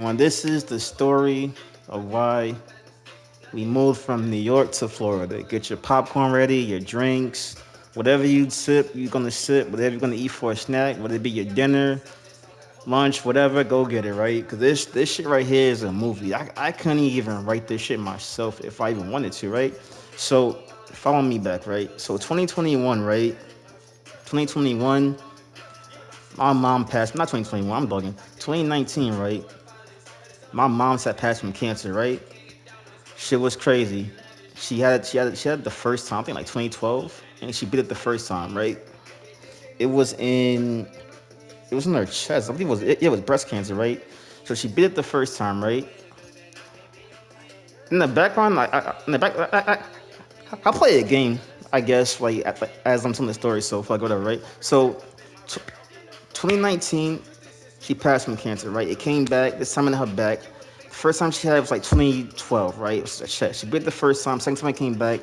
This is the story of why we moved from New York to Florida. Get your popcorn ready, your drinks, whatever you sip, you're gonna sip, whatever you're gonna eat for a snack, whether it be your dinner, lunch, whatever, go get it, right? Because this shit right here is a movie. I couldn't even write this shit myself if I even wanted to, right? So follow me back, right? So 2021, right? 2021, my mom passed, not 2021, I'm bugging. 2019, right? My mom had passed from cancer, right? Shit was crazy. She had the first time, I think like 2012, and she beat it the first time, right? It was in it was in her chest. I think it was breast cancer, right? So she beat it the first time, right? In the background, in the back, I'll play a game, I guess, as I'm telling the story. So fuck whatever, right? So, 2019, she passed from cancer, right? It came back. This time in her back. The first time she had it was like 2012, right? It was a chest. She beat it the first time. Second time it came back.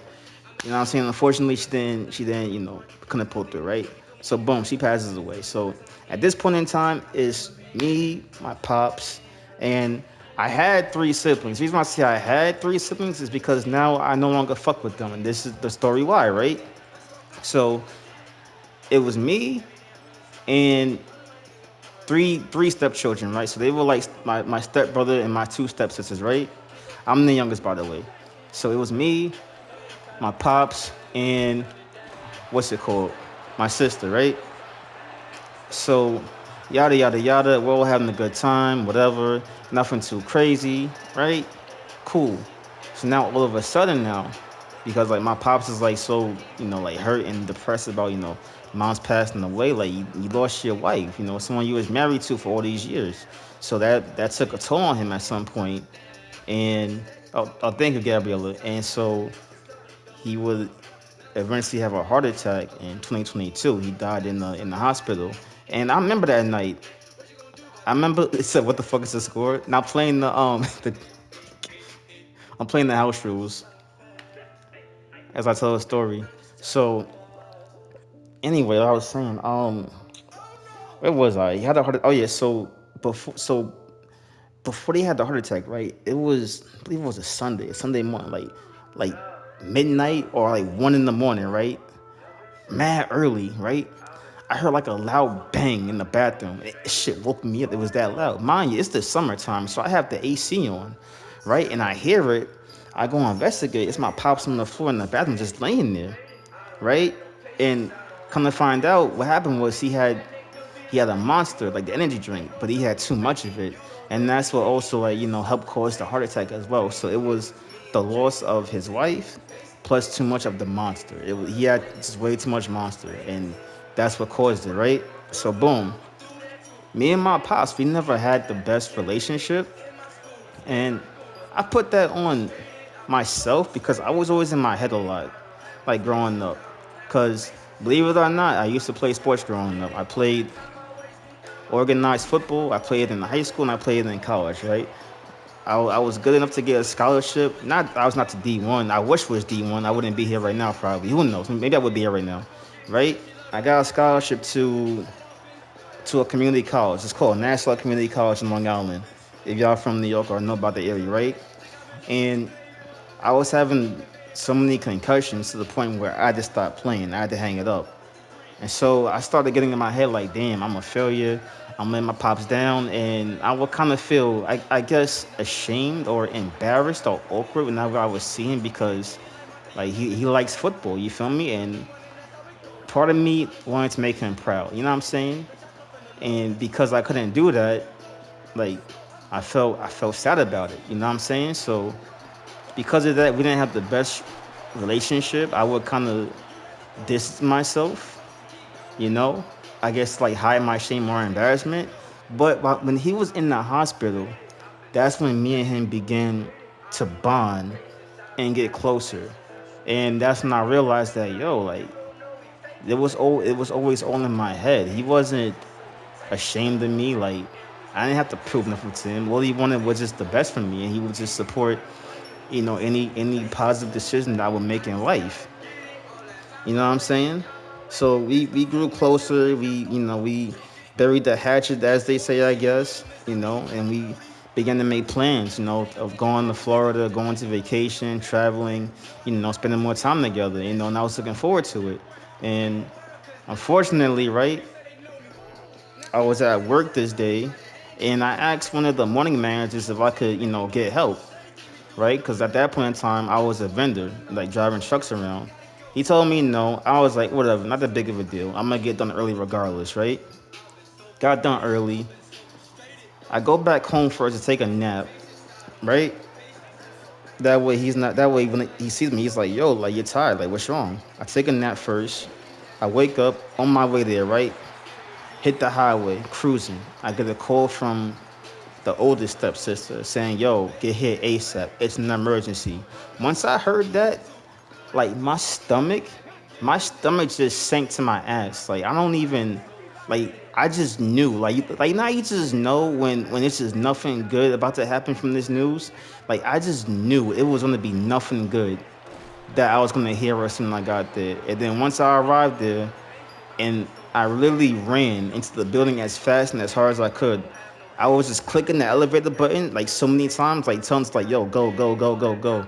You know what I'm saying? Unfortunately, she didn't, couldn't pull through, right? So boom, she passes away. So at this point in time, it's me, my pops, and I had three siblings. The reason why I say I had three siblings is because now I no longer fuck with them, and this is the story why, right? So it was me and three stepchildren, right? So they were like my stepbrother and my two stepsisters, right? I'm the youngest, by the way. So it was me, my pops, and what's it called? My sister, right? So yada yada yada. We're all having a good time, whatever. Nothing too crazy, right? Cool. So now all of a sudden now, because like my pops is like so, like hurt and depressed about, mom's passing away. Like you lost your wife, someone you was married to for all these years. So that took a toll on him at some point. And thank you, Gabriella. And so he would eventually have a heart attack in 2022. He died in the hospital. And I remember that night. I remember it said, "What the fuck is the score?" Now playing I'm playing the house rules as I tell a story. So anyway, I was saying, where was I? He had a heart. Oh yeah, before they had the heart attack, right? I believe it was a Sunday morning, like midnight or like 1 in the morning, right? Mad early, right? I heard like a loud bang in the bathroom. Shit woke me up. It was that loud. Mind you, it's the summertime, so I have the AC on, right? And I hear it. I go investigate. It's my pops on the floor in the bathroom, just laying there, right? And come to find out, what happened was he had a monster, like the energy drink, but he had too much of it, and that's what also helped cause the heart attack as well. So it was the loss of his wife, plus too much of the monster. He had just way too much monster, and that's what caused it, right? So boom, me and my pops, we never had the best relationship, and I put that on myself because I was always in my head a lot, like growing up. Cause believe it or not, I used to play sports growing up. I played organized football. I played in high school and I played in college, right? I was good enough to get a scholarship. I was not to D1. I wish it was D1. I wouldn't be here right now, probably. Who knows? Maybe I would be here right now, right? I got a scholarship to a community college. It's called Nassau Community College in Long Island. If y'all from New York or know about the area, right? And I was having so many concussions to the point where I just stopped playing. I had to hang it up. And so I started getting in my head like, damn, I'm a failure. I'm letting my pops down. And I would kind of feel, I guess, ashamed or embarrassed or awkward whenever I was seeing because, like, he likes football, you feel me? And part of me wanted to make him proud, you know what I'm saying? And because I couldn't do that, like, I felt sad about it, you know what I'm saying? So because of that, we didn't have the best relationship. I would kind of distance myself, you know, I guess like hide my shame or embarrassment. But when he was in the hospital, that's when me and him began to bond and get closer. And that's when I realized that like it was always all in my head. He wasn't ashamed of me. Like I didn't have to prove nothing to him. All he wanted was just the best for me, and he would just support any positive decision that I would make in life. You know what I'm saying? So we grew closer. We buried the hatchet, as they say, I guess. And we began to make plans, of going to Florida, going to vacation, traveling, spending more time together, and I was looking forward to it. And unfortunately, right, I was at work this day, and I asked one of the morning managers if I could, get help, right? Because at that point in time, I was a vendor, like driving trucks around. He told me no. I was like, whatever, not that big of a deal. I'm gonna get done early regardless, right? Got done early. I go back home first to take a nap, right? That way he's not. That way when he sees me, he's like, "Yo, like you're tired. Like what's wrong?" I take a nap first. I wake up on my way there, right? Hit the highway, cruising. I get a call from the oldest stepsister saying, "Yo, get here ASAP. It's an emergency." Once I heard that, like my stomach just sank to my ass. Like I don't even, like I just knew. Like now you just know when it's just nothing good about to happen from this news. Like I just knew it was gonna be nothing good that I was gonna hear as soon as I got there. And then once I arrived there, and I literally ran into the building as fast and as hard as I could. I was just clicking the elevator button like so many times, like telling us like, "Yo, go, go, go, go, go."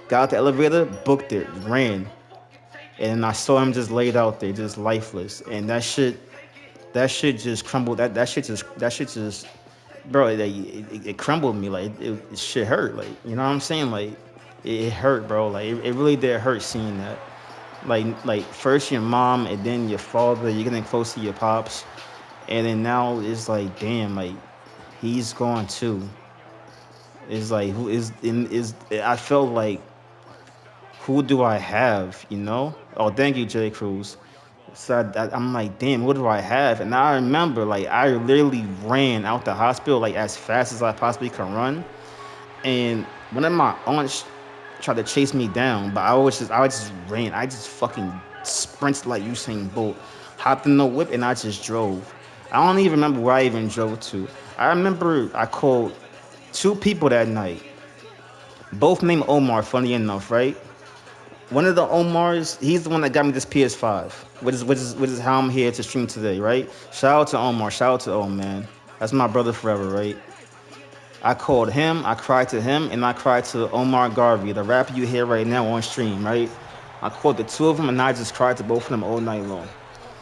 Got out the elevator, booked it, ran, and I saw him just laid out there, just lifeless. And that shit just crumbled. That shit just, bro, it crumbled me. Like it shit hurt. Like you know what I'm saying? Like it hurt, bro. Like it really did hurt seeing that. Like first your mom and then your father. You're getting close to your pops, and then now it's like, damn, like he's gone too. It's like who is I felt like who do I have? Oh, thank you, J. Cruz. So I'm like, damn, what do I have? And I remember, like, I literally ran out the hospital like as fast as I possibly could run. And one of my aunts tried to chase me down, but I just ran. I just fucking sprinted like Usain Bolt, hopped in the whip, and I just drove. I don't even remember where I even drove to. I remember I called two people that night, both named Omar. Funny enough, right? One of the Omars, he's the one that got me this PS5, which is how I'm here to stream today, right? Shout out to Omar, shout out to man. That's my brother forever, right? I called him, I cried to him, and I cried to Omar Garvey, the rapper you hear right now on stream, right? I called the two of them, and I just cried to both of them all night long.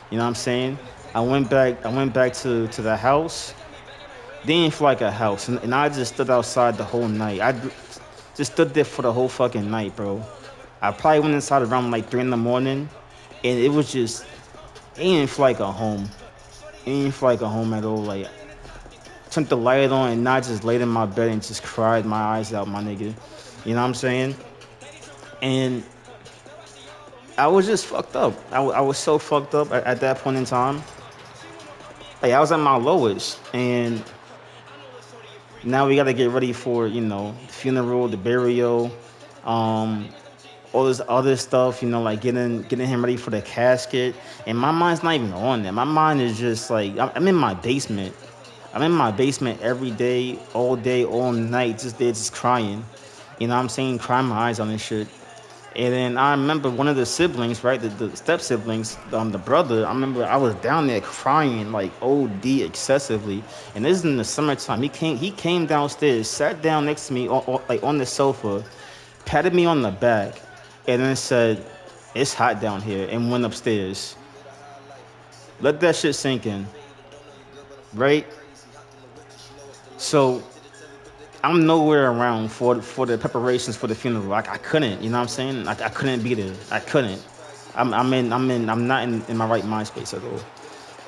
You know what I'm saying? I went back to the house. They didn't feel like a house, and I just stood outside the whole night. Just stood there for the whole fucking night, bro. I probably went inside around like 3 in the morning, and it was just it ain't feel like a home. It ain't feel like a home at all. Like turned the light on and I just laid in my bed and just cried my eyes out, my nigga. You know what I'm saying? And I was just fucked up. I was so fucked up at that point in time. Like I was at my lowest, and now we gotta get ready for the funeral, the burial, um, all this other stuff, like getting him ready for the casket. And my mind's not even on that. My mind is just like I'm in my basement. I'm in my basement every day, all night, just there, just crying. You know what I'm saying? Crying my eyes on this shit. And then I remember one of the siblings, right, the step siblings, the brother. I remember I was down there crying like OD excessively. And this is in the summertime. He came downstairs, sat down next to me, like on the sofa, patted me on the back, and then said, "It's hot down here," and went upstairs. Let that shit sink in, right? So I'm nowhere around for the preparations for the funeral. I couldn't, you know what I'm saying? I couldn't be there. I couldn't. I'm not in my right mind space at all.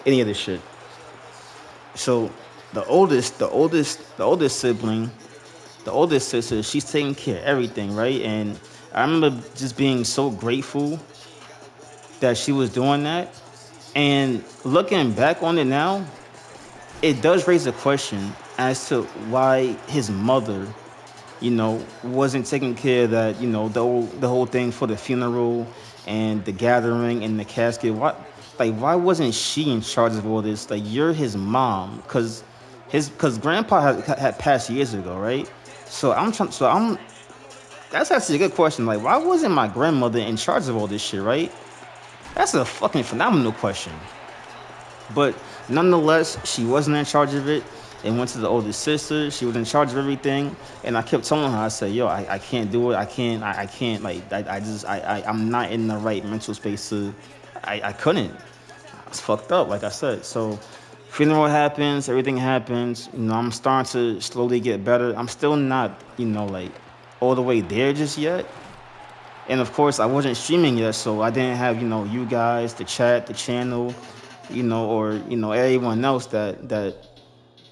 Any of this shit. So the oldest sibling, the oldest sister, she's taking care of everything, right? And I remember just being so grateful that she was doing that. And looking back on it now, it does raise a question as to why his mother, wasn't taking care of that, the whole thing for the funeral and the gathering and the casket. Why wasn't she in charge of all this? Like, you're his mom, because grandpa had passed years ago, right? That's actually a good question. Like, why wasn't my grandmother in charge of all this shit, right? That's a fucking phenomenal question. But nonetheless, she wasn't in charge of it. and went to the oldest sister. She was in charge of everything, and I kept telling her, I said, "Yo, I can't do it. I can't. Like, I'm not in the right mental space to. I couldn't. I was fucked up, like I said. So, funeral happens, everything happens. I'm starting to slowly get better. I'm still not, like all the way there just yet. And of course, I wasn't streaming yet, so I didn't have, you guys, the chat, the channel, or everyone else that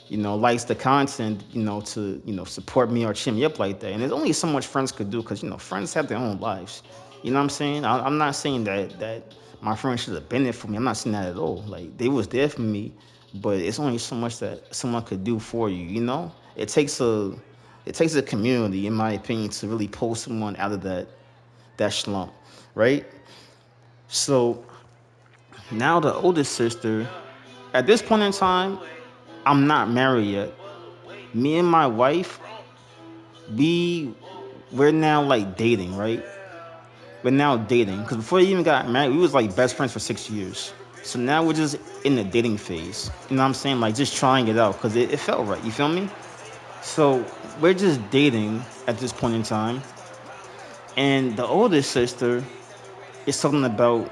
likes the content, to support me or cheer me up like that. And there's only so much friends could do because friends have their own lives. You know what I'm saying? I'm not saying that my friends should have been there for me. I'm not saying that at all. Like they was there for me, but it's only so much that someone could do for you. It takes a community, in my opinion, to really pull someone out of that slump, right? So now the oldest sister, at this point in time, I'm not married yet. Me and my wife, we we're now like dating, right? We're now dating because before we even got married, we was like best friends for 6 years. So now we're just in the dating phase. You know what I'm saying? Like just trying it out because it felt right. You feel me? So we're just dating at this point in time, and the oldest sister is talking about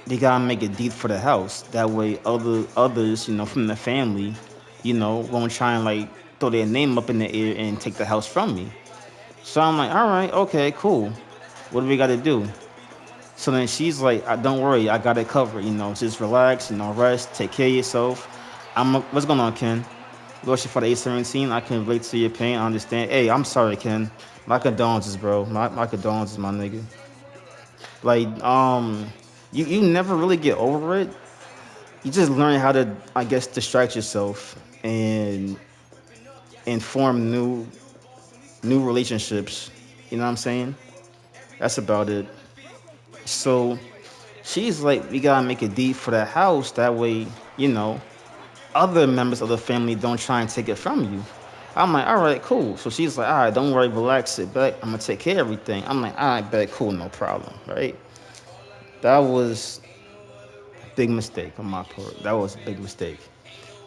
they gotta make a deed for the house. That way, others, from the family, won't try and like throw their name up in the air and take the house from me. So I'm like, all right, okay, cool. What do we got to do? So then she's like, don't worry, I got it covered. Just relax, rest, take care of yourself. What's going on, Ken? Lord, for the 817, I can relate to your pain. I understand. Hey, I'm sorry, Ken. My condolences, bro. My condolences, my nigga. Like, you never really get over it. You just learn how to, I guess, distract yourself and form new relationships. You know what I'm saying? That's about it. So she's like, we gotta make a deed for the house. That way, other members of the family don't try and take it from you. I'm like, all right, cool. So she's like, all right, don't worry, relax, sit back. I'm gonna take care of everything. I'm like, all right, bet, cool, no problem, right? That was a big mistake on my part. That was a big mistake,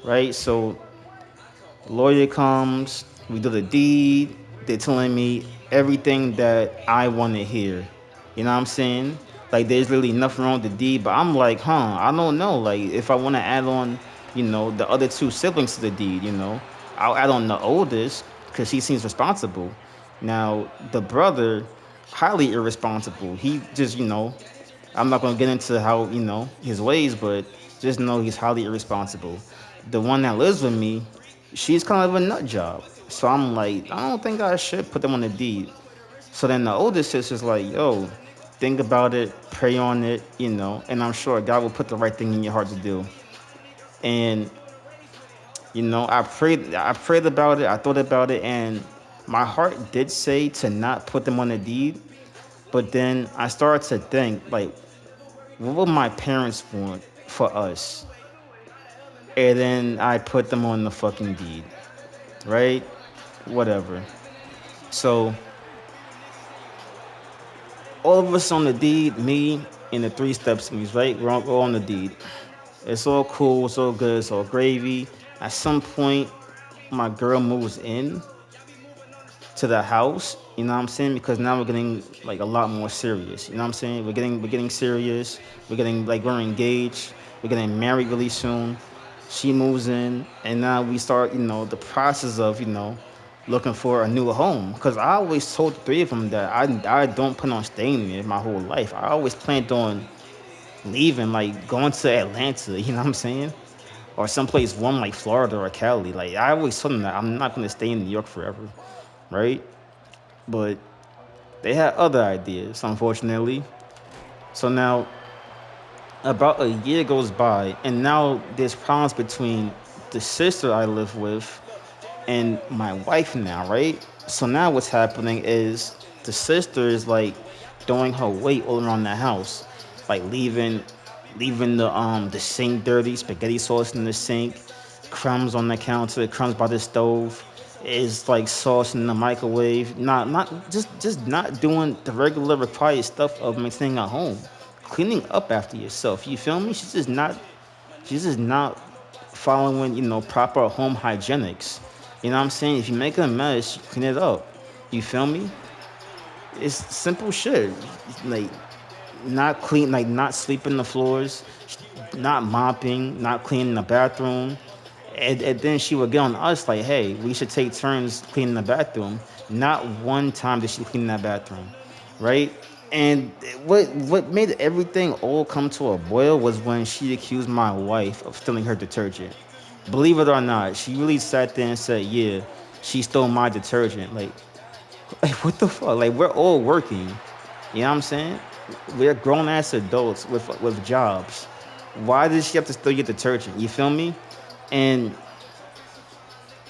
right? So the lawyer comes, we do the deed. They're telling me everything that I want to hear. You know what I'm saying? Like, there's really nothing wrong with the deed, but I'm like, I don't know. Like, if I want to add on, the other two siblings to the deed, I'll add on the oldest because he seems responsible. Now, the brother, highly irresponsible. He just, I'm not gonna get into how his ways, but just know he's highly irresponsible. The one that lives with me, she's kind of a nut job. So I'm like, I don't think I should put them on the deed. So then the oldest sister's like, yo, think about it, pray on it, and I'm sure God will put the right thing in your heart to do. And I prayed about it, I thought about it, and my heart did say to not put them on the deed. But then I started to think, like, what would my parents want for us? And then I put them on the fucking deed, right? Whatever. So all of us on the deed, me and the three steps me's, right? We're all on the deed. It's all cool, it's all good, it's all gravy. At some point, my girl moves in to the house, you know what I'm saying? Because now we're getting like a lot more serious. You know what I'm saying? We're getting serious. We're getting like we're engaged. We're getting married really soon. She moves in, and now we start, the process of, looking for a new home. Because I always told the three of them that I don't plan on staying there my whole life. I always planned on leaving, like going to Atlanta. You know what I'm saying? Or someplace warm like Florida or Cali. Like I always told them that I'm not gonna stay in New York forever, right? But they had other ideas, unfortunately. So now about a year goes by, and now there's problems between the sister I live with and my wife now, right? So now what's happening is the sister is like throwing her weight all around the house, like leaving the sink dirty, spaghetti sauce in the sink, crumbs on the counter, crumbs by the stove. Is like sauce in the microwave. Not just not doing the regular required stuff of maintaining a home, cleaning up after yourself. You feel me? She's just not following, proper home hygienics. You know what I'm saying? If you make a mess, clean it up. You feel me? It's simple shit. Like not clean, like not sweeping the floors, not mopping, not cleaning the bathroom. And then she would get on us like, hey, we should take turns cleaning the bathroom. Not one time did she clean that bathroom, right? And what made everything all come to a boil was when she accused my wife of stealing her detergent. Believe it or not, she really sat there and said, yeah, she stole my detergent. Like what the fuck? Like we're all working. You know what I'm saying? We're grown ass adults with jobs. Why does she have to steal your detergent? You feel me? And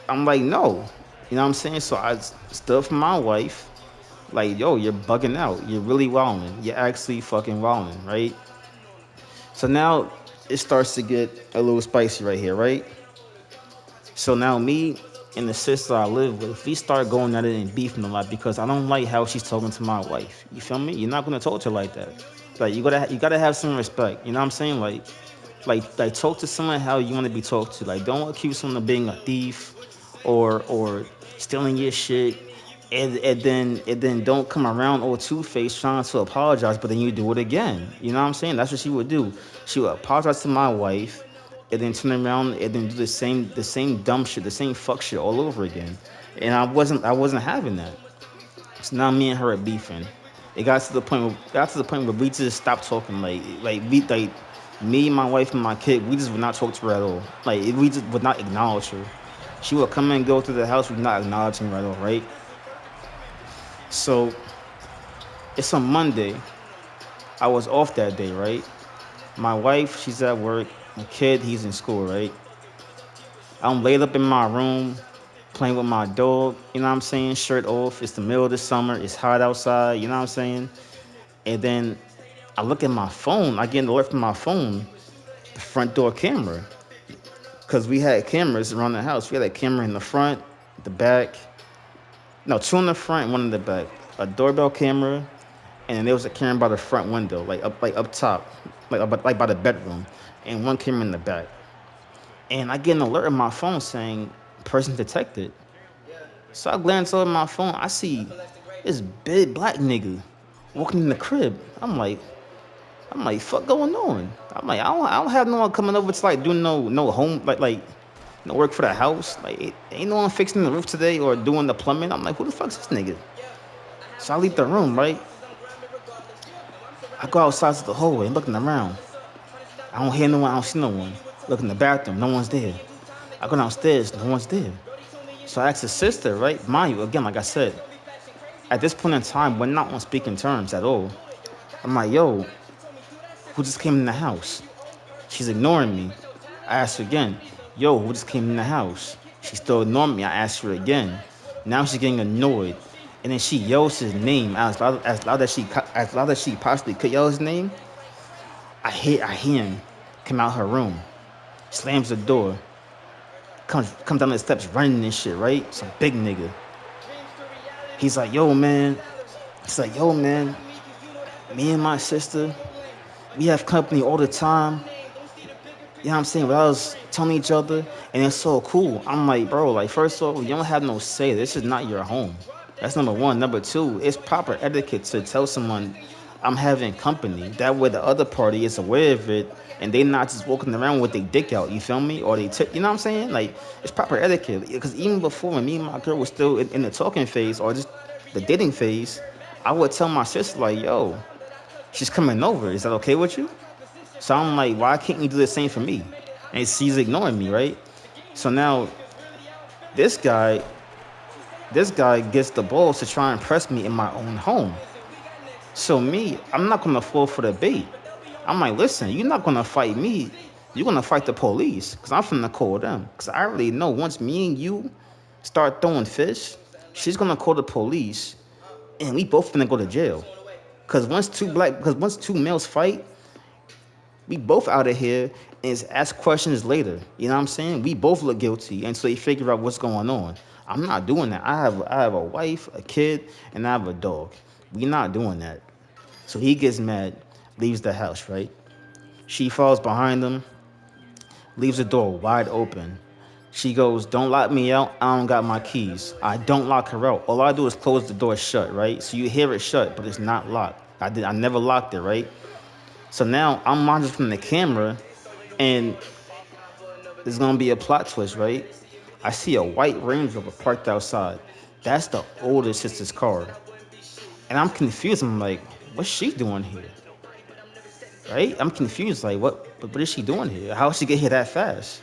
I'm like, no. You know what I'm saying? So I stood for my wife. Like, yo, you're bugging out. You're really wilding. You're actually fucking wilding, right? So now it starts to get a little spicy right here, right? So now me and the sister I live with, we start going at it and beefing a lot because I don't like how she's talking to my wife. You feel me? You're not gonna talk to her like that. Like you gotta have some respect. You know what I'm saying? Like talk to someone how you want to be talked to. Like don't accuse someone of being a thief or stealing your shit. And then don't come around all two-faced trying to apologize, but then you do it again. You know what I'm saying? That's what she would do. She would apologize to my wife, and then turn around and then do the same dumb shit, the same fuck shit all over again. And I wasn't having that. So now me and her are beefing. It got to the point where we just stopped talking. Like me, my wife, and my kid, we just would not talk to her at all. Like we just would not acknowledge her. She would come and go through the house, we not acknowledging her at all, right? So it's a Monday. I was off that day, right? My wife, she's at work. My kid, he's in school, right? I'm laid up in my room playing with my dog, you know what I'm saying? Shirt off. It's the middle of the summer. It's hot outside, you know what I'm saying? And then I look at my phone. I get an alert from my phone, the front door camera. Because we had cameras around the house. We had a camera in the front, the back. No, two in the front, one in the back. A doorbell camera, and then there was a camera by the front window, like up top, like by the bedroom, and one camera in the back. And I get an alert on my phone saying person detected. So I glance over my phone. I see this big black nigga walking in the crib. I'm like, fuck going on? I'm like, I don't have no one coming over to like do no home like no work for the house. Like ain't no one fixing the roof today or doing the plumbing. I'm like, who the fuck's this nigga? So I leave the room, right? I go outside to the hallway, I'm looking around. I don't hear no one, I don't see no one. Look in the bathroom, no one's there. I go downstairs, no one's there. So I asked his sister, right? Mind you, again, like I said, at this point in time, we're not on speaking terms at all. I'm like, yo, who just came in the house? She's ignoring me. I asked her again, yo, who just came in the house? She still ignoring me. I asked her again. Now she's getting annoyed. And then she yells his name as loud as she possibly could yell his name. I hear him come out her room, slams the door, comes down the steps running and shit, right? Some big nigga. He's like, yo, man. He's like, yo, man. Me and my sister, we have company all the time. You know what I'm saying? Without us telling each other, and it's so cool. I'm like, bro, like, first of all, you don't have no say. This is not your home. That's number one. Number two, it's proper etiquette to tell someone I'm having company. That way, the other party is aware of it, and they not just walking around with their dick out. You feel me? Or you know what I'm saying? Like, it's proper etiquette. Because even before, when me and my girl was still in the talking phase or just the dating phase, I would tell my sister, like, yo, she's coming over. Is that okay with you? So I'm like, why can't you do the same for me? And she's ignoring me, right? So now this guy, this guy gets the balls to try and press me in my own home. So me, I'm not gonna fall for the bait. I'm like, listen, you're not gonna fight me. You're gonna fight the police, cause I'm finna call them. Cause I already know once me and you start throwing fish, she's gonna call the police, and we both finna go to jail. Cause once two males fight, we both out of here and is ask questions later. You know what I'm saying? We both look guilty until they figure out what's going on. I'm not doing that. I have a wife, a kid, and I have a dog. We not doing that. So he gets mad, leaves the house, right? She falls behind him. leaves the door wide open. She goes, "Don't lock me out. I don't got my keys." I don't lock her out. All I do is close the door shut, right? So you hear it shut, but it's not locked. I never locked it, right? So now I'm watching from the camera, and there's gonna be a plot twist, right? I see a white Range Rover parked outside. That's the older sister's car, and I'm confused. I'm like, what's she doing here, right? I'm confused. Like, what is she doing here? How did she get here that fast?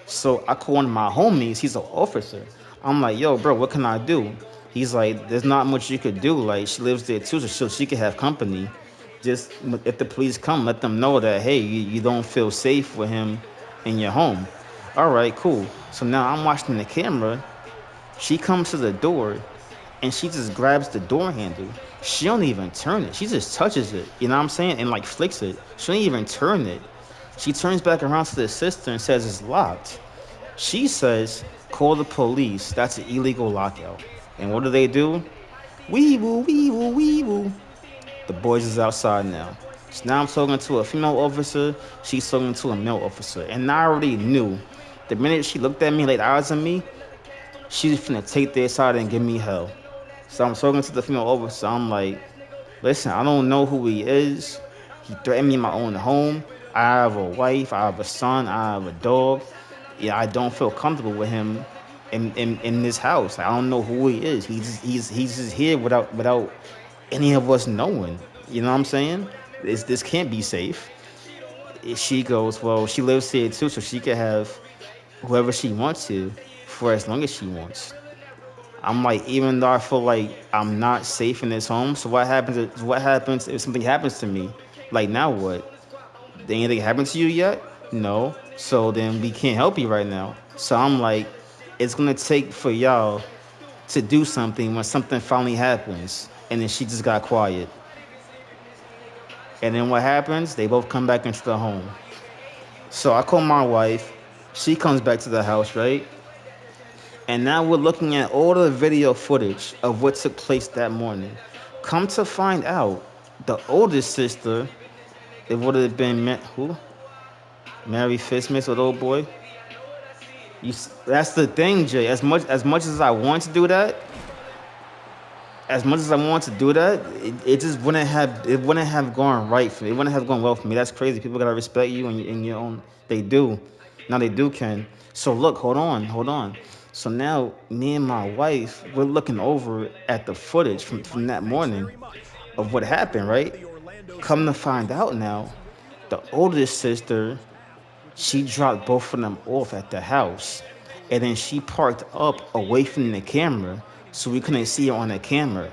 So I call one of my homies. He's an officer. I'm like, yo, bro, what can I do? He's like, there's not much you could do. Like, she lives there too, so she could have company. Just if the police come, let them know that, hey, you don't feel safe with him in your home. All right, cool. So now I'm watching the camera. She comes to the door, and she just grabs the door handle. She don't even turn it. She just touches it. You know what I'm saying? And like flicks it. She don't even turn it. She turns back around to the sister and says it's locked. She says, call the police. That's an illegal lockout. And what do? Wee woo, wee woo, wee woo. The boys is outside now. So now I'm talking to a female officer. She's talking to a male officer. And I already knew the minute she looked at me, laid eyes on me, she's finna take their side and give me hell. So I'm talking to the female officer. I'm like, listen, I don't know who he is. He threatened me in my own home. I have a wife. I have a son. I have a dog. Yeah, I don't feel comfortable with him in this house. I don't know who he is. He's just here without any of us knowing. You know what I'm saying? This can't be safe. She goes, well, she lives here too, so she can have whoever she wants to for as long as she wants. I'm like, even though I feel like I'm not safe in this home, so what happens if something happens to me? Like now what? Did anything happen to you yet? No. So then we can't help you right now. So I'm like, it's gonna take for y'all to do something when something finally happens. And then she just got quiet. And then what happens? They both come back into the home. So I call my wife. She comes back to the house, right? And now we're looking at all the video footage of what took place that morning. Come to find out, the oldest sister, it would have been who? Mary Fistmas with old boy. That's the thing, Jay. As much as I want to do that, as much as I want to do that, it just wouldn't have gone right for me. It wouldn't have gone well for me. That's crazy. People gotta respect you in your own. They do. Now they do, Ken. So look, hold on. So now me and my wife, we're looking over at the footage from that morning of what happened, right? Come to find out now, the oldest sister, she dropped both of them off at the house. And then she parked up away from the camera so we couldn't see her on the camera.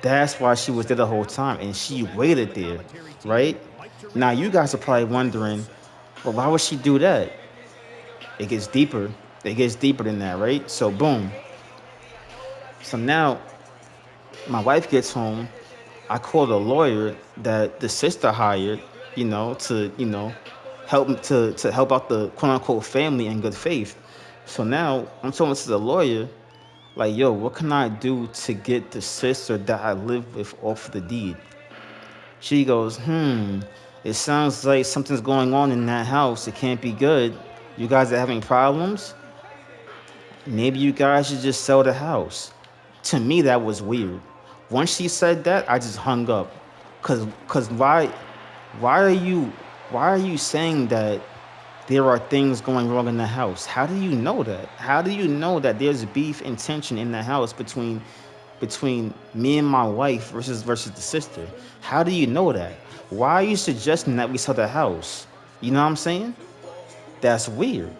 That's why she was there the whole time and she waited there, right? Now you guys are probably wondering, well, why would she do that? It gets deeper. It gets deeper than that, right? So boom. So now my wife gets home. I called a lawyer that the sister hired, to to help out the quote unquote family in good faith. So now I'm talking to the lawyer, like, yo, what can I do to get the sister that I live with off the deed? She goes, it sounds like something's going on in that house. It can't be good. You guys are having problems? Maybe you guys should just sell the house. To me, that was weird. Once she said that, I just hung up. Cause why are you why are you saying that there are things going wrong in the house? How do you know that? How do you know that there's beef and tension in the house between me and my wife versus the sister? How do you know that? Why are you suggesting that we sell the house? You know what I'm saying? That's weird.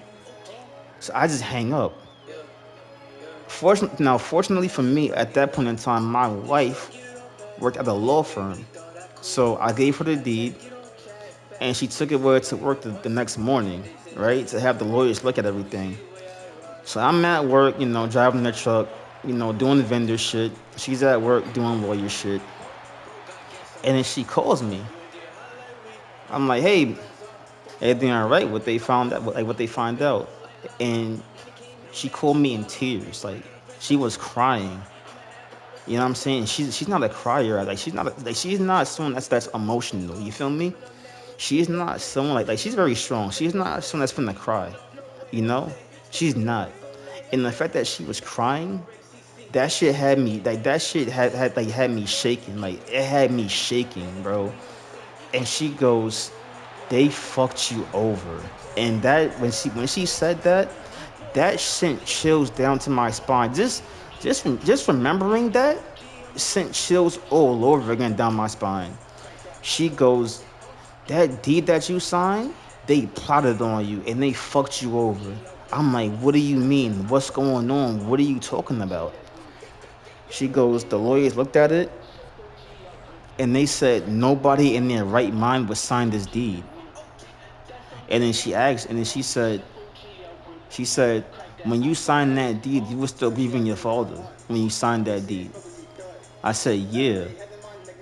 So I just hang up. Fortunately for me, at that point in time, my wife worked at a law firm. So I gave her the deed, and she took it with her to work the next morning, right, to have the lawyers look at everything. So I'm at work, driving the truck, doing the vendor shit. She's at work doing lawyer shit. And then she calls me. I'm like, hey, everything all right? What they found out, like what they find out. And she called me in tears. Like she was crying. You know what I'm saying? She's not a crier. Like she's not someone that's emotional. You feel me? She's not someone like she's very strong. She's not someone that's gonna cry, you know. She's not. And the fact that she was crying, that shit had me like that shit had me shaking. Like it had me shaking, bro. And she goes, "They fucked you over." And that when she said that, that sent chills down to my spine. Just remembering that sent chills all over again down my spine. She goes, "That deed that you signed, they plotted on you and they fucked you over." I'm like, "What do you mean? What's going on? What are you talking about?" She goes, "The lawyers looked at it and they said nobody in their right mind would sign this deed." And then she asked, and then she said, "When you signed that deed, you were still grieving your father when you signed that deed." I said, "Yeah."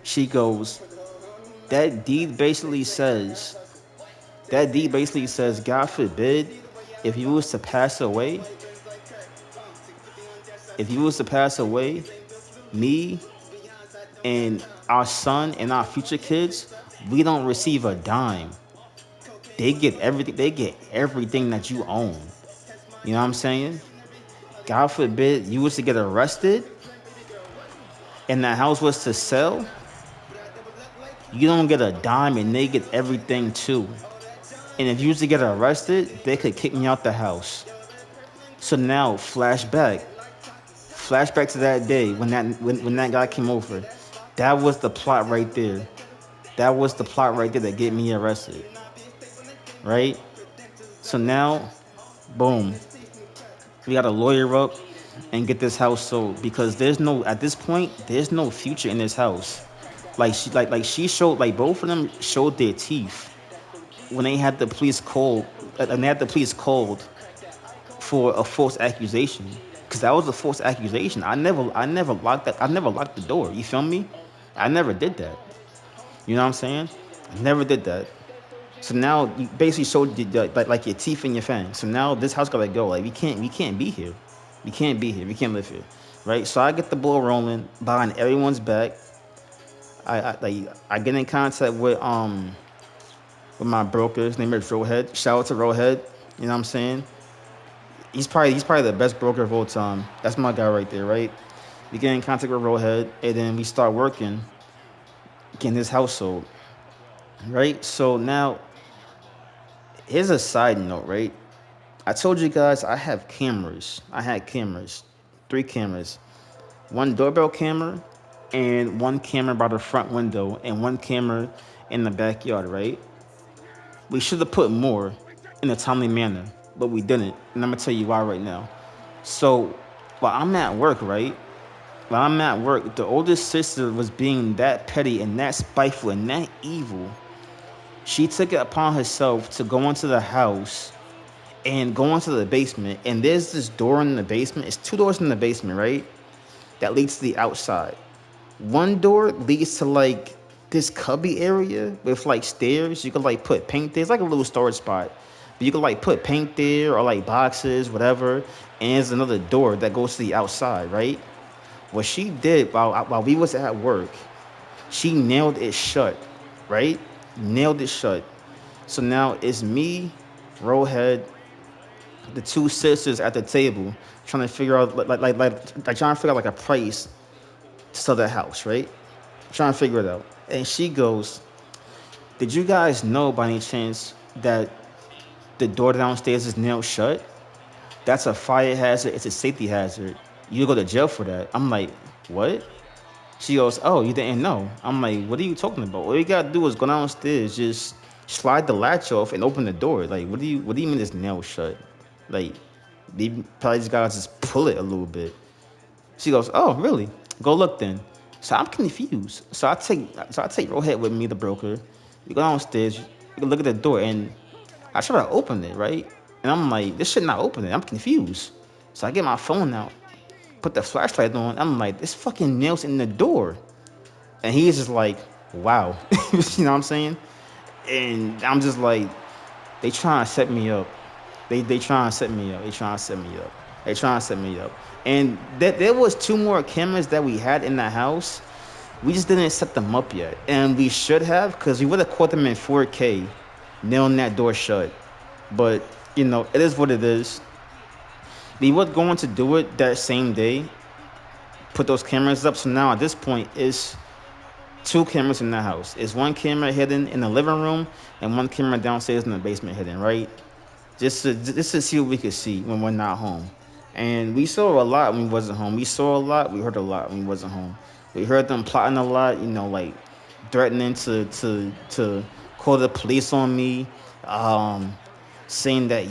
She goes, "That deed basically says, God forbid, if you was to pass away, if you was to pass away, me and our son and our future kids, we don't receive a dime. They get everything. They get everything that you own. You know what I'm saying? God forbid you was to get arrested and the house was to sell, you don't get a dime and they get everything too. And if you was to get arrested, they could kick me out the house." So now flashback to that day when that guy came over. That was the plot right there. That was the plot right there that get me arrested, right? So now, boom, we got to lawyer up and get this house sold because there's no at this point there's no future in this house. She showed both of them showed their teeth when they had the police called and they had the police called for a false accusation because that was a false accusation. I never locked the door. You feel me? I never did that. You know what I'm saying? I never did that. So now you basically showed like your teeth and your fangs. So now this house gotta go. Like we can't be here. We can't be here. We can't live here, right? So I get the ball rolling, buying everyone's back. I get in contact with my broker. His name is Rohead. Shout out to Rohead. You know what I'm saying? He's probably the best broker of all time. That's my guy right there, right? We get in contact with Rohead, and then we start working, getting his household, right? So now here's a side note, right? I told you guys I have cameras. I had cameras, 3 cameras, one doorbell camera, and one camera by the front window, and one camera in the backyard, right? We should have put more in a timely manner, but we didn't. And I'm gonna tell you why right now. So while I'm at work, right? While I'm at work, the oldest sister was being that petty and that spiteful and that evil. She took it upon herself to go into the house and go into the basement. And there's this door in the basement. It's 2 doors in the basement, right? That leads to the outside. One door leads to this cubby area with stairs. You could put paint there. It's like a little storage spot. But you could put paint there or boxes, whatever. And there's another door that goes to the outside, right? What she did while we was at work, she nailed it shut, right? Nailed it shut. So now it's me, Rohead, the 2 sisters at the table trying to figure out trying to figure out a price to sell that house, right? Trying to figure it out. And she goes, "Did you guys know by any chance that the door downstairs is nailed shut? That's a fire hazard. It's a safety hazard. You go to jail for that." I'm like, "What?" She goes, "Oh, you didn't know?" I'm like, "What are you talking about? All you gotta do is go downstairs, just slide the latch off and open the door. What do you mean it's nailed shut? Like, they probably just gotta just pull it a little bit." She goes, "Oh, really? Go look then." So I'm confused. So I take Rohit with me, the broker. We go downstairs. We look at the door, and I try to open it, right? And I'm like, "This shit not opening." I'm confused. So I get my phone out, put the flashlight on. I'm like, "This fucking nails in the door." And he's just like, "Wow." You know what I'm saying? And I'm just like, they trying to set me up. They trying to set me up. They trying to set me up. They trying to set me up. And there was 2 more cameras that we had in the house We just didn't set them up yet, and we should have, because we would have caught them in 4K, nailing that door shut. But it is what it is. We were going to do it that same day, put those cameras up. So now at this point, it's two cameras in the house. It's one camera hidden in the living room and one camera downstairs in the basement hidden, right? Just to see what we could see when we're not home. And we saw a lot when we wasn't home. We saw a lot. We heard a lot when we wasn't home. We heard them plotting a lot. Like threatening to call the police on me, um, saying that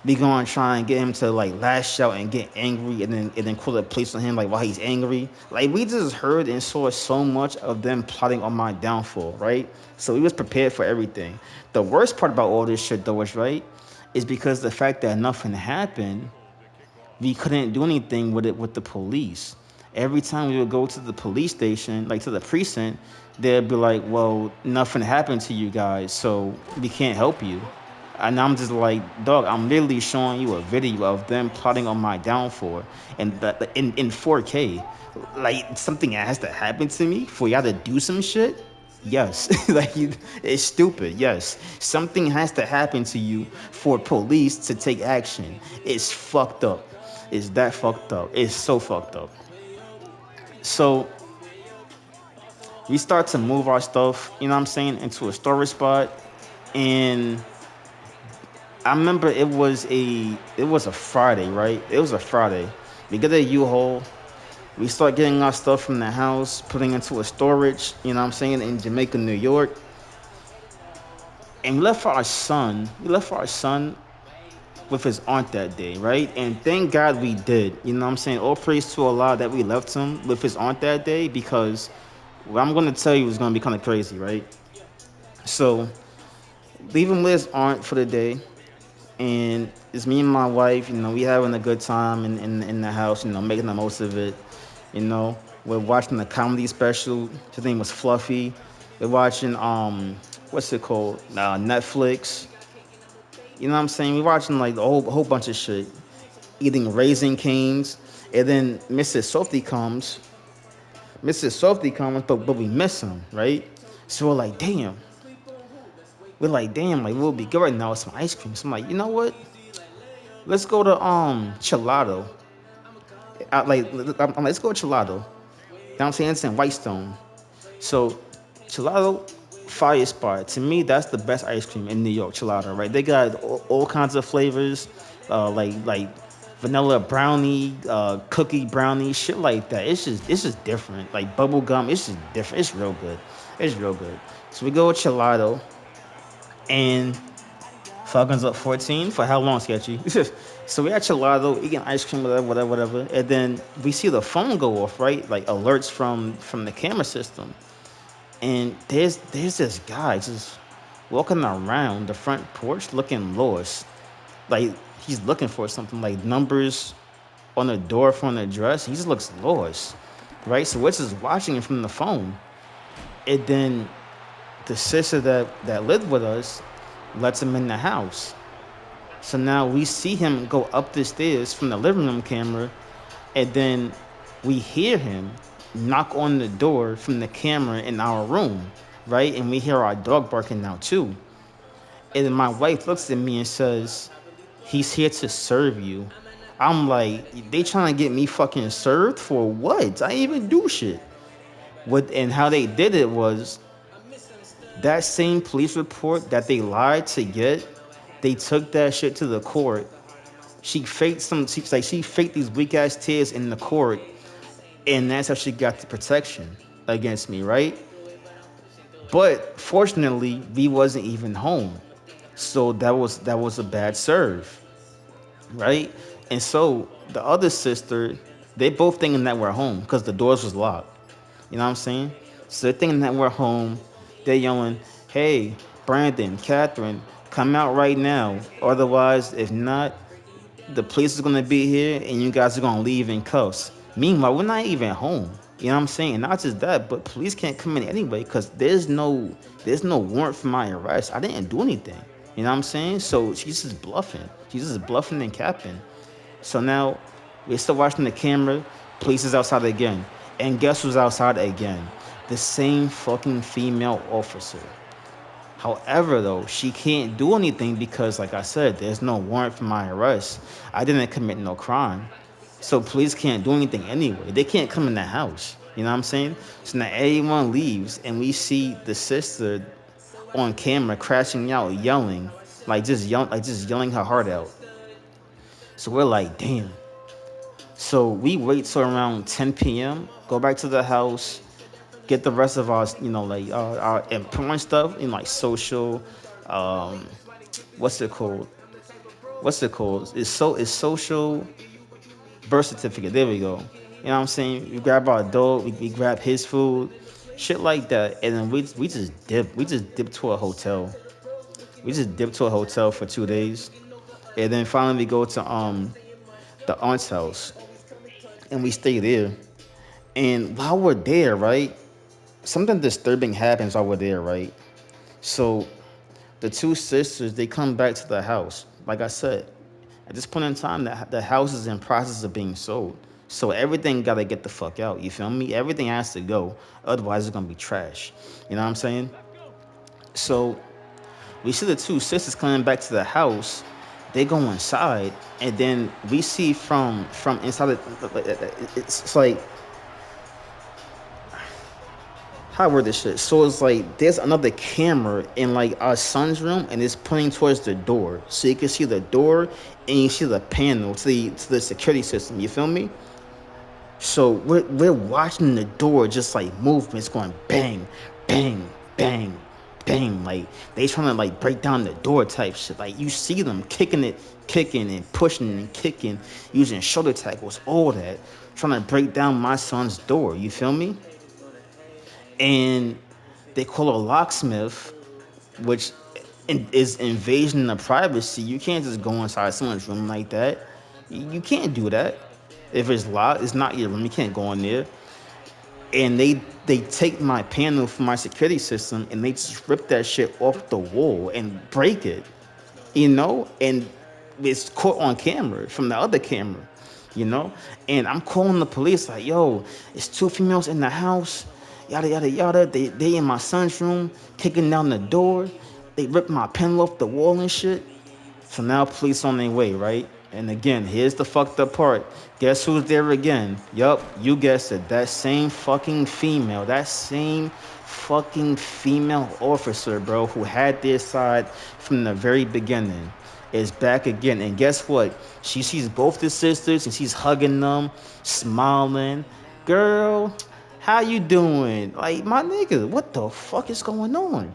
we gonna try and get him to like lash out and get angry and then call the police on him like while he's angry. Like we just heard and saw so much of them plotting on my downfall, right? So we was prepared for everything. The worst part about all this shit though is because the fact that nothing happened, we couldn't do anything with it with the police. Every time we would go to the police station, like to the precinct, they'd be like, "Well, nothing happened to you guys, so we can't help you." And I'm just like, "Dog, I'm literally showing you a video of them plotting on my downfall, and in 4K. Like something has to happen to me for y'all to do some shit." Yes, it's stupid. Yes, something has to happen to you for police to take action. It's fucked up. It's that fucked up. It's so fucked up. So we start to move our stuff, you know what I'm saying, into a storage spot. And I remember it was a Friday, right? It was a Friday. We get a U-Haul. We start getting our stuff from the house, putting into a storage, you know what I'm saying, in Jamaica, New York. And we left for our son. We left for our son with his aunt that day, right? And thank God we did. You know what I'm saying? All praise to Allah that we left him with his aunt that day, because what I'm gonna tell you is gonna be kind of crazy, right? So leave him with his aunt for the day, and it's me and my wife. We having a good time in the house. Making the most of it. We're watching the comedy special. His name was Fluffy. We're watching what's it called? Netflix. You know what I'm saying? We're watching like a whole bunch of shit. Eating Raisin Canes, and then Mrs. Softy comes, but we miss him, right? So we're like, damn, like we'll be good right now with some ice cream. So I'm like, you know what? Let's go to Gelato. Let's go to Gelato. You know what I'm saying? It's in Whitestone. So Gelato, fire spot. To me, that's the best ice cream in New York. Gelato, right? They got all kinds of flavors, like vanilla brownie, cookie brownie, shit like that. It's just different. Like bubble gum, it's just different. It's real good. It's real good. So we go with Gelato, and Falcons up 14 for how long, Sketchy? So we at Gelato eating ice cream, whatever, and then we see the phone go off, right? Like alerts from the camera system, and there's this guy just walking around the front porch looking lost, like he's looking for something, like numbers on the door for an address. He just looks lost, right? So we're just watching him from the phone, and then the sister that lived with us lets him in the house. So now we see him go up the stairs from the living room camera, and then we hear him knock on the door from the camera in our room, right? And we hear our dog barking now too. And then my wife looks at me and says, "He's here to serve you." I'm like, they trying to get me fucking served for what? I didn't even do shit. And how they did it was that same police report that they lied to get, they took that shit to the court. She faked these weak ass tears in the court, and that's how she got the protection against me, right? But fortunately, we wasn't even home, so that was a bad serve, right? And so the other sister, they both thinking that we're home because the doors was locked. You know what I'm saying? So they're thinking that we're home. They're yelling, "Hey, Brandon, Catherine, come out right now. Otherwise, if not, the police is gonna be here and you guys are gonna leave in cuffs." Meanwhile, we're not even home. You know what I'm saying? And not just that, but police can't come in anyway because there's no warrant for my arrest. I didn't do anything. You know what I'm saying? So she's just bluffing. She's just bluffing and capping. So now we're still watching the camera. Police is outside again. And guess who's outside again? The same fucking female officer. However, though, she can't do anything because, like I said, there's no warrant for my arrest. I didn't commit no crime. So police can't do anything anyway. They can't come in the house. You know what I'm saying? So now everyone leaves and we see the sister on camera crashing out, yelling, like just yelling her heart out. So we're like, damn. So we wait till around 10 p.m., go back to the house, get the rest of our, our important stuff in like social, um, what's it called? What's it called? It's social birth certificate. There we go. You know what I'm saying? We grab our dog, we grab his food, shit like that, and then we just dip. We just dip to a hotel. We just dip to a hotel for 2 days, and then finally we go to the aunt's house, and we stay there. And while we're there, right, something disturbing happens while we're there, right? So the two sisters, they come back to the house. Like I said, at this point in time, the house is in process of being sold. So everything gotta get the fuck out. You feel me? Everything has to go. Otherwise, it's gonna be trash. You know what I'm saying? So we see the two sisters coming back to the house. They go inside, and then we see from inside. It's like, how word this shit? So it's like there's another camera in like our son's room, and it's pointing towards the door, so you can see the door and you see the panel to the security system. You feel me? So we're watching the door just like movements going bang, bang, bang, bang. Like they trying to like break down the door type shit. Like you see them kicking and pushing and kicking, using shoulder tackles, all that, trying to break down my son's door. You feel me? And they call a locksmith, which is invasion of privacy. You can't just go inside someone's room like that. You can't do that. If it's locked, it's not your room. You can't go in there. And they take my panel from my security system and they just rip that shit off the wall and break it, and it's caught on camera from the other camera, you know. And I'm calling the police like, yo, it's two females in the house, yada yada yada. They in my son's room, kicking down the door. They ripped my panel off the wall and shit. So now police on their way, right? And again, here's the fucked up part. Guess who's there again? Yup, you guessed it. That same fucking female. That same fucking female officer, bro, who had their side from the very beginning, is back again. And guess what? She sees both the sisters and she's hugging them, smiling. Girl, how you doing? Like, my nigga, what the fuck is going on?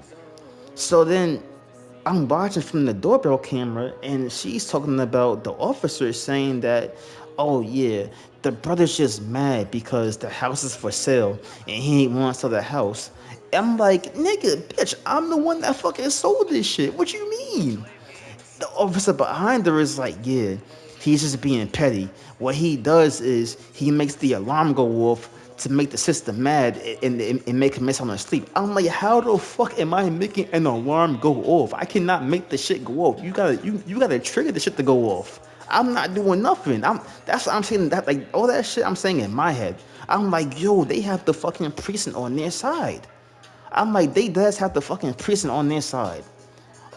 So then I'm watching from the doorbell camera, and she's talking about the officer saying that, oh yeah, the brother's just mad because the house is for sale and he ain't want to sell the house. I'm like, nigga, bitch, I'm the one that fucking sold this shit. What you mean? The officer behind her is like, yeah, he's just being petty. What he does is he makes the alarm go off to make the system mad and make him miss on her sleep. I'm like, how the fuck am I making an alarm go off? I cannot make the shit go off. You gotta trigger the shit to go off. I'm not doing nothing. That's what I'm saying. That like all that shit I'm saying in my head. I'm like, yo, they have the fucking precinct on their side. I'm like, they does have the fucking precinct on their side.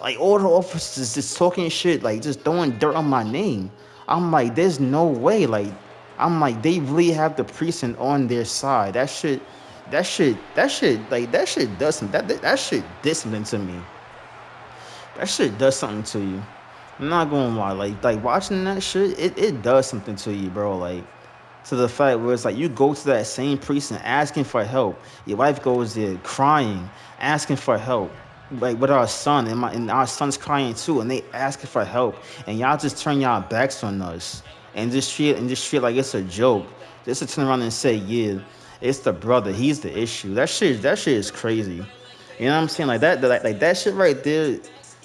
Like all the officers just talking shit, like just throwing dirt on my name. I'm like, there's no way. Like, I'm like, they really have the precinct on their side. That shit does something. That shit did something to me. That shit does something to you. I'm not gonna lie. Like watching that shit, it does something to you, bro. Like to the fact where it's like you go to that same precinct asking for help. Your wife goes there crying, asking for help. Like with our son, and our son's crying too, and they asking for help, and y'all just turn y'all backs on us and just treat like it's a joke. Just to turn around and say, yeah, it's the brother, he's the issue. That shit is crazy. You know what I'm saying? Like that shit right there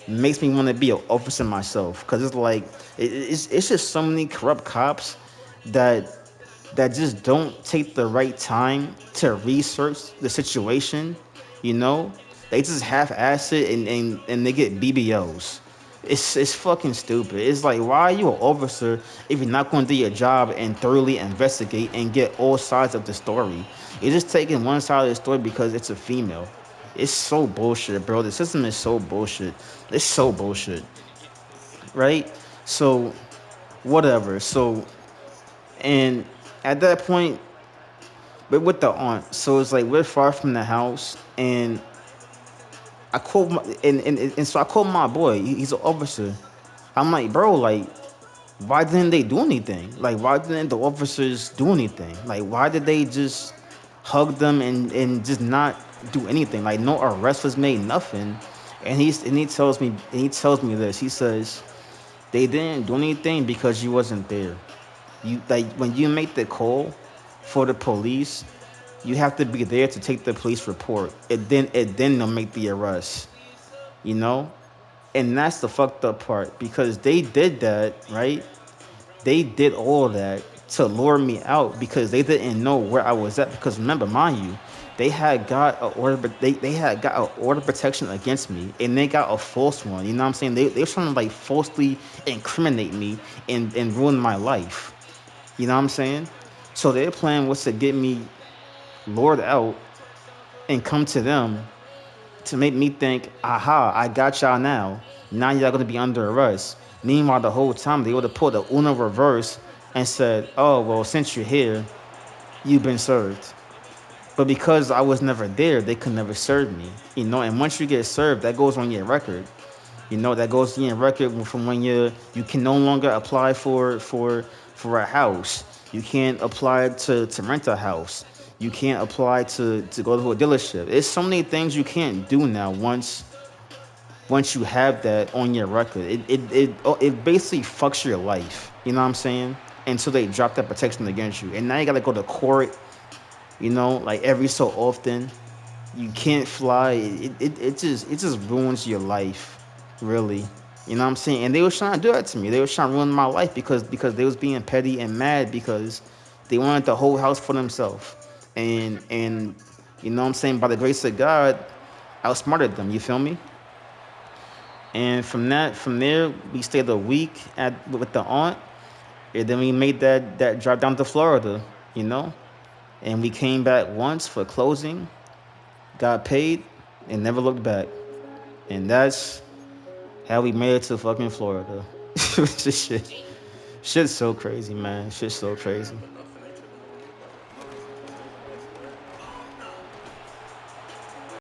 makes me want to be an officer myself, cause it's like it's just so many corrupt cops that just don't take the right time to research the situation, you know? They just half-ass it and they get BBOs. It's fucking stupid. It's like, why are you an officer if you're not going to do your job and thoroughly investigate and get all sides of the story? You're just taking one side of the story because it's a female. It's so bullshit, bro. The system is so bullshit. It's so bullshit, right? So whatever. So and at that point, but with the aunt, so it's like we're far from the house, and I called my, and so I called my boy. He's an officer. I'm like, bro, like, why didn't they do anything? Like, why didn't the officers do anything? Like, why did they just hug them and just not do anything? Like, no arrest was made, nothing. And he tells me this. He says they didn't do anything because you wasn't there. You like when you make the call for the police, you have to be there to take the police report. It then they'll make the arrest. You know, and that's the fucked up part because they did that, right? They did all that to lure me out because they didn't know where I was at. Because remember, mind you, they had got a order, but they had got an order of protection against me, and they got a false one. You know what I'm saying? They were trying to like falsely incriminate me and ruin my life. You know what I'm saying? So their plan was to get me lured out and come to them to make me think, aha, I got y'all now. Now y'all gonna be under arrest. Meanwhile, the whole time they would have pulled the Uno reverse and said, oh, well, since you're here, you've been served. But because I was never there, they could never serve me. And once you get served, that goes on your record. That goes in your record from when you can no longer apply for a house. You can't apply to rent a house. You can't apply to go to a dealership. There's so many things you can't do now once you have that on your record. It basically fucks your life. You know what I'm saying? Until they drop that protection against you. And now you gotta go to court, like every so often. You can't fly. It just ruins your life, really. You know what I'm saying? And they was trying to do that to me. They was trying to ruin my life because they was being petty and mad because they wanted the whole house for themselves. And you know what I'm saying? By the grace of God, outsmarted them. You feel me? And from there, we stayed a week with the aunt, and then we made that drive down to Florida. You know, and we came back once for closing, got paid, and never looked back. And that's how we made it to fucking Florida. Shit, shit's so crazy, man. Shit's so crazy.